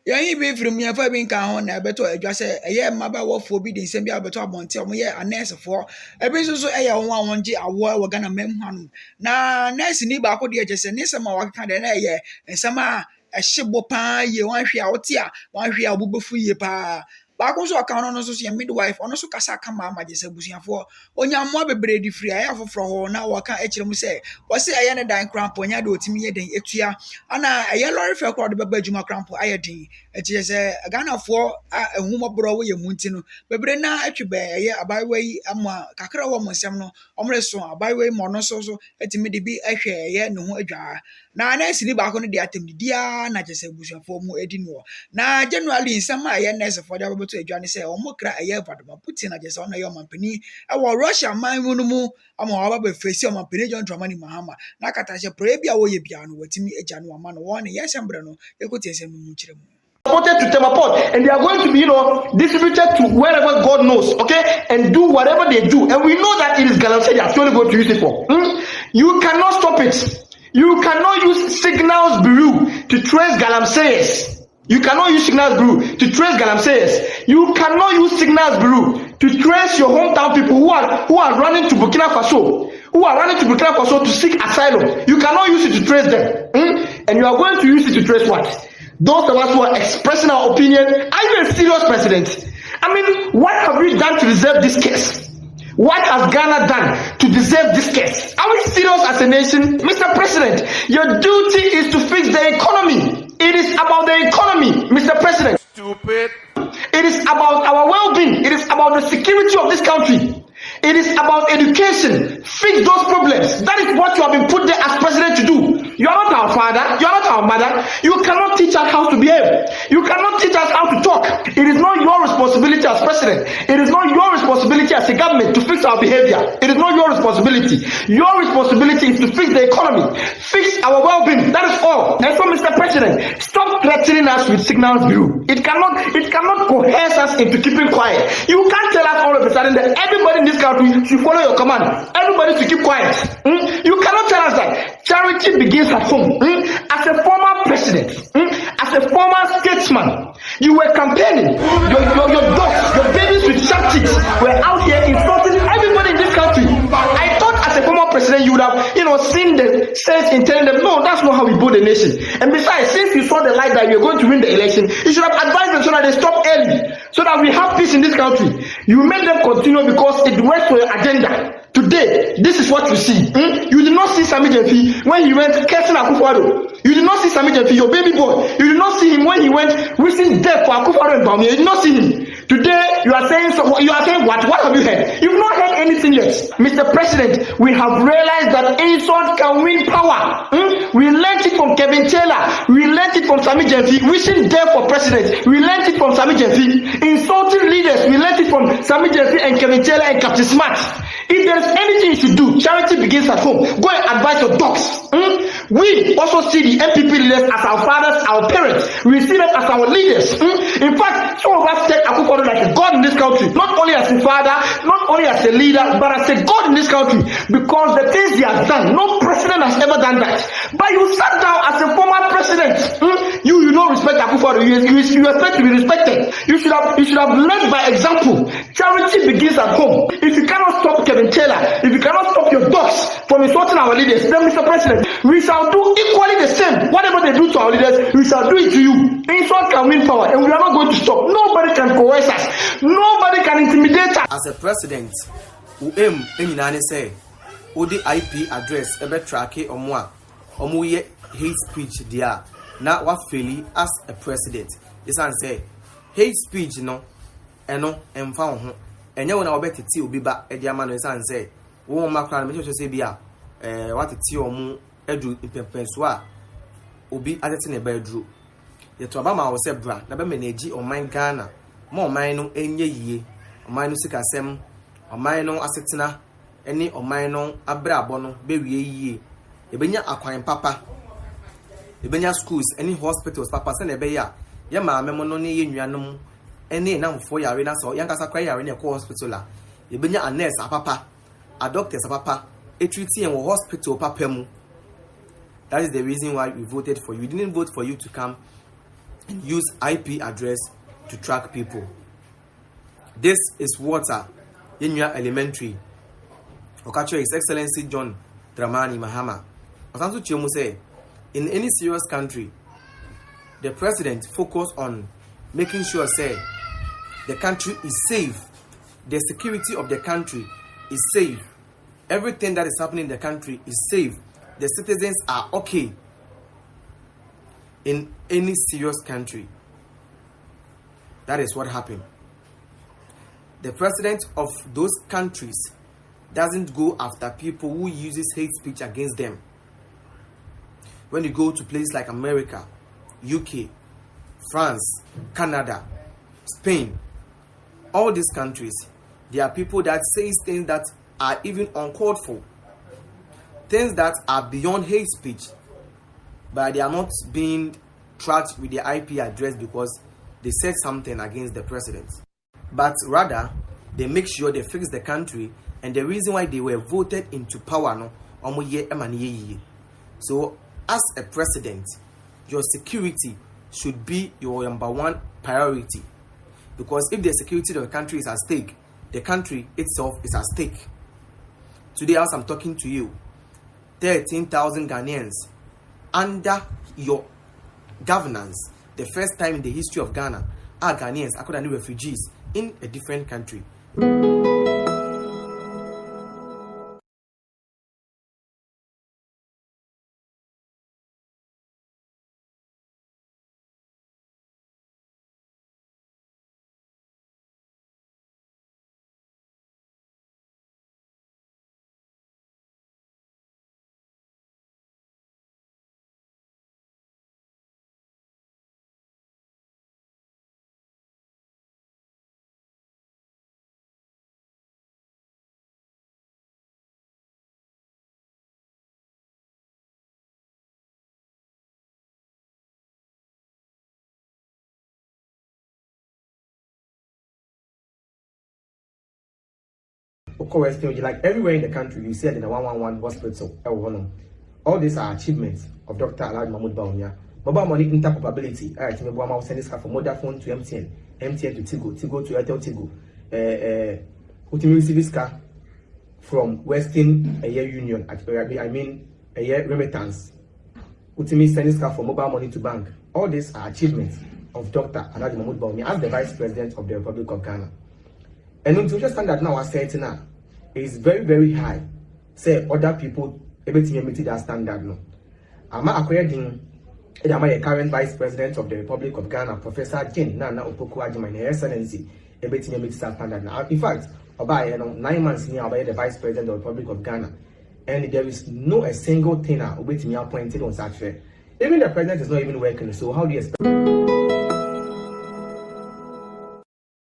Yan be from me for being can on better address a year maba what for be the same be better monte or yeah a nurse for a business so a 1 G a war we're gonna mem one. Na nurse ni ba ko de just ne sama wa kan de na ye and sama a shibo pa ye wan hwe a wotia wan hwe a bubufu ye pa baako so aka no so midwife ono so kasa kama amagye busuafo onyammo bebre di free aya foforo ho na waka ekire mu se wo se aye ne dan crampo nya de otimi ye den etua ana aye lorry fe kro de baba adwuma crampo aye den etie se Ghana fo ehumobro wo ye munti no bebre na atwebe aye abaiwai ama kakra wo monsem no omre so abaiwai mo no so etimi de bi ahwe aye ne ho adwa na sini baako no de atem dia na je se busuafo mu edi no na January nsam aye nurse for de to adwane say omokra aye vadoma Putin na je se ona ye omampani e wo Russia man mu no mu ama wa ba face omampani John Dramani Mahama na kata se prayer bia wo ye bia no watimi agya no ama no won ye sembre no ekoti ensem mu kire mu supported to Temaport, and they are going to be, distributed to wherever God knows, okay, and do whatever they do, and we know that it is Galamsey they are only going to use it for. You cannot stop it. You cannot use Signals Bureau to trace Galamseyers. You cannot use Signals Bureau to trace Galamseyers. You cannot use Signals Bureau to trace your hometown people who are running to Burkina Faso, to seek asylum. You cannot use it to trace them, and you are going to use it to trace what? Those of us who are expressing our opinion. Are you a serious president? I mean, what have we done to deserve this case? What has Ghana done to deserve this case? Are we serious as a nation? Mr. President, your duty is to fix the economy. It is about the economy, Mr. President. Stupid. It is about our well-being. It is about the security of this country. It is about education. Fix those problems. That is what you have been put there as president to do. You are not our father. You are not our mother. You cannot teach us how to behave. You cannot teach us how to talk. It is not your responsibility as president. It is not your responsibility as a government to fix our behavior. It is not your responsibility. Your responsibility is to fix the economy. Fix our well-being. That is all. And so, Mr. President, stop threatening us with Signals Bureau. It cannot coerce us into keeping quiet. You can't tell us all of a sudden that everybody in this country should follow your command. Everybody should keep quiet. You cannot tell us that. Charity begins at home. As a former president, as a former statesman, you were campaigning. Your dogs, your babies with sharp teeth were out here insulting everybody in this country. I thought as a former president you would have, seen the sense in telling them, no, that's not how we build a nation. And besides, since you saw the light that you were going to win the election, you should have advised them so that they stop early, so that we have peace in this country. You made them continue because it works for your agenda. Today, this is what you see. You did not see Sami Jefi when he went cursing Akufo-Addo. You did not see Sami Jefi, your baby boy. You did not see him when he went wishing death for Akufo-Addo and Bawumia. You did not see him. Today, you are saying what? What have you heard? You've not heard anything yet. Mr. President, we have realized that insult can win power. We learned it from Kevin Taylor. We learned it from Sami Jefi, wishing death for president. We learned it from Sami Jefi, insulting leaders. We learned it from Sami Jefi and Kevin Taylor and Captain Smart. If there is anything you should do, charity begins at home. Go and advise your dogs. We also see the MPP leaders as our fathers, our parents. We see them as our leaders. In fact, some of us take Akufo-Addo like a god in this country. Not only as a father, not only as a leader, but as a god in this country. Because the things he has done, no president has ever done that. But you sat down as a former president. You don't respect Akufo-Addo. You expect to be respected. You should have led by example. Charity begins at home. If you cannot stop Kevin Taylor, if you cannot stop your dogs from insulting our leaders, then Mr. President, we shall do equally the same. Whatever they do to our leaders, we shall do it to you. Insult can win power, and we are not going to stop. Nobody can coerce us. Nobody can intimidate us. As a president, who aim any say, who the IP address ever track it or ye hate speech there. Now what fairly as a president is say hate speech and found. And you know better tea will be back at the amount and say, "Oh, my crown, me just say, Bia, what a tea or moon, Edu in Pempenswa, will be at in a bedroom. The Tobama was a brand, never manage or mine Ghana, more mine any ye, or mine Sikasem, or mine no assetina, any or mine no abrabono, baby ye. Ebenya acquiring papa. Ebenya schools, any hospitals, papa send a beya, Yama, Memononi, Yanum. Any now for your arena so young as a cry in a hospital. You bring a nurse, a papa, a doctor, a papa, a treaty and hospital, papemu. That is the reason why we voted for you. We didn't vote for you to come and use IP address to track people. This is water in your elementary. Okacho His Excellency John Dramani Mahama. Osansu Chiemu say, in any serious country, the president focus on making sure say the country is safe, the security of the country is safe, everything that is happening in the country is safe, the citizens are okay. In any serious country, that is what happened. The president of those countries doesn't go after people who uses hate speech against them. When you go to places like America, UK, France, Canada, Spain, all these countries, there are people that say things that are even uncalled for, things that are beyond hate speech, but they are not being tracked with their IP address because they said something against the president. But rather, they make sure they fix the country, and the reason why they were voted into power, so as a president, your security should be your number one priority, because if the security of the country is at stake, the country itself is at stake. Today, as I'm talking to you, 13,000 Ghanaians under your governance, the first time in the history of Ghana, are Ghanaians, according to refugees in a different country. Like everywhere in the country, you see it in the 111 hospital. All these are achievements of Dr. Alhaji Mahmoud Bawumia. Mobile money interoperability. I think we send this for mobile phone to MTN, MTN to Tigo, Tigo to Airtel Tigo. Ultimately receive this car from Western Union. I mean remittance. Ultimately send this car for mobile money to bank. All these are achievements of Dr. Alhaji Mahmoud Bawumia as the Vice President of the Republic of Ghana. And the social standard now are set now is very, very high. Say other people everything meet that standard no. Ama according the current Vice President of the Republic of Ghana, Professor Jane Nana Opoku-Agyeman, Her Excellency, everything meet that standard now. In fact, about 9 months now, about the Vice President of the Republic of Ghana, and there is no a single thing now which me appointed on such. Even the president is not even working. So how do you expect?